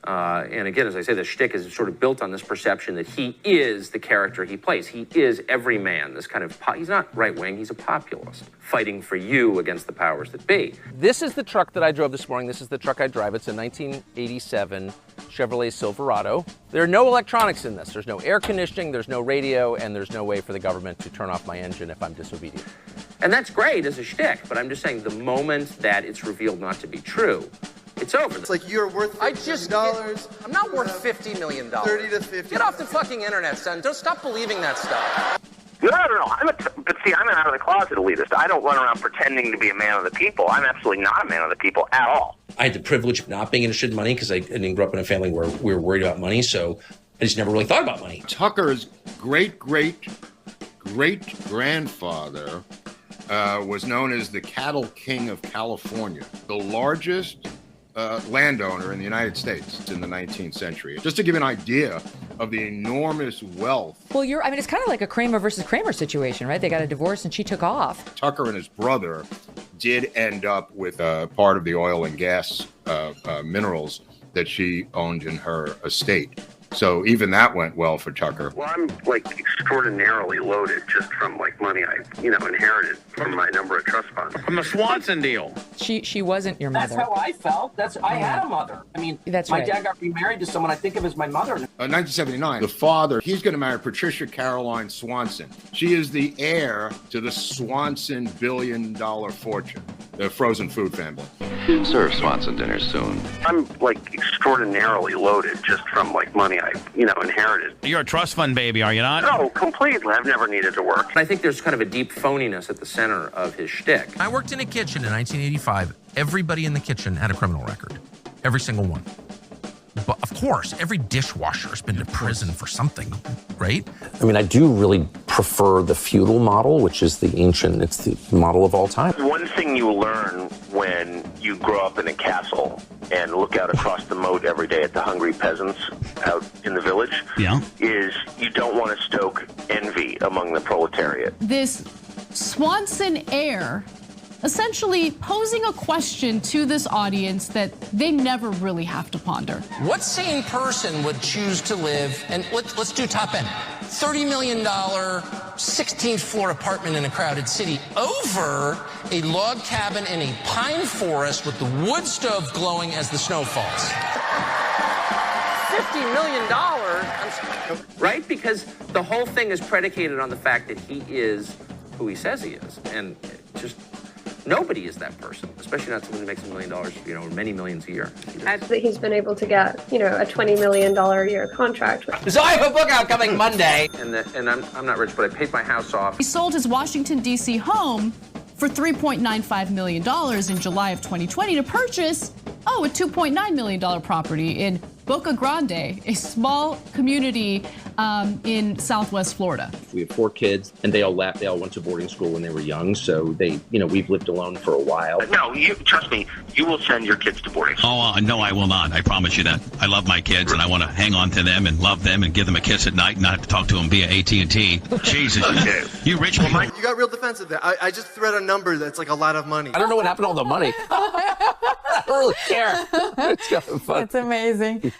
And again, as I say, the shtick is sort of built on this perception that he is the character he plays. He is every man, this kind of, he's not right-wing, he's a populist, fighting for you against the powers that be. This is the truck that I drove this morning. This is the truck I drive. It's a 1987 Chevrolet Silverado. There are no electronics in this. There's no air conditioning, there's no radio, and there's no way for the government to turn off my engine if I'm disobedient. And that's great as a shtick, but I'm just saying the moment that it's revealed not to be true, it's over. It's like you're worth $50 million. I'm not worth $50 million. 30 to 50. Get off the fucking internet, son. Don't stop believing that stuff. No. But see, I'm an out of the closet elitist. I don't run around pretending to be a man of the people. I'm absolutely not a man of the people at all. I had the privilege of not being interested in money because I didn't grow up in a family where we were worried about money, so I just never really thought about money. Tucker's great-great-great-grandfather was known as the Cattle King of California, the largest landowner in the United States in the 19th century. Just to give you an idea of the enormous wealth. Well, it's kind of like a Kramer versus Kramer situation, right? They got a divorce and she took off. Tucker and his brother did end up with part of the oil and gas minerals that she owned in her estate. So even that went well for Tucker. Well, I'm extraordinarily loaded just from money I inherited from my number of trust funds. From the Swanson deal. She wasn't your mother. That's how I felt. I had a mother. That's my right. dad got remarried to someone I think of as my mother. 1979, the father, he's going to marry Patricia Caroline Swanson. She is the heir to the Swanson billion-dollar fortune, the frozen food family. Serve Swanson dinner soon. I'm extraordinarily loaded just from money I inherited. You're a trust fund baby, are you not? No, completely. I've never needed to work. I think there's kind of a deep phoniness at the center of his shtick. I worked in a kitchen in 1985. Everybody in the kitchen had a criminal record. Every single one. But of course, every dishwasher has been to prison for something, right? I do really prefer the feudal model, which is it's the model of all time. One thing you learn when you grow up in a castle and look out across the moat every day at the hungry peasants out in the village is you don't want to stoke envy among the proletariat. This Swanson heir essentially posing a question to this audience that they never really have to ponder. What sane person would choose to live, and let's do top end, $30 million, 16th floor apartment in a crowded city over a log cabin in a pine forest with the wood stove glowing as the snow falls? $50 million? Right? Because the whole thing is predicated on the fact that he is who he says he is. And just nobody is that person, especially not someone who makes $1 million, or many millions a year. He's been able to get, a $20 million a year contract. So I have a book out coming Monday. And I'm not rich, but I paid my house off. He sold his Washington, D.C. home for $3.95 million in July of 2020 to purchase, a $2.9 million property in Boca Grande, a small community in Southwest Florida. We have 4 kids, and they all left. They all went to boarding school when they were young, so we've lived alone for a while. No, trust me, you will send your kids to boarding school. Oh, no, I will not. I promise you that. I love my kids, and I want to hang on to them and love them and give them a kiss at night and not have to talk to them via AT&T. Jesus, you rich people. You got real defensive there. I just threw out a number that's a lot of money. I don't know what happened to all the money. I don't really care. It's kind of fun. It's amazing.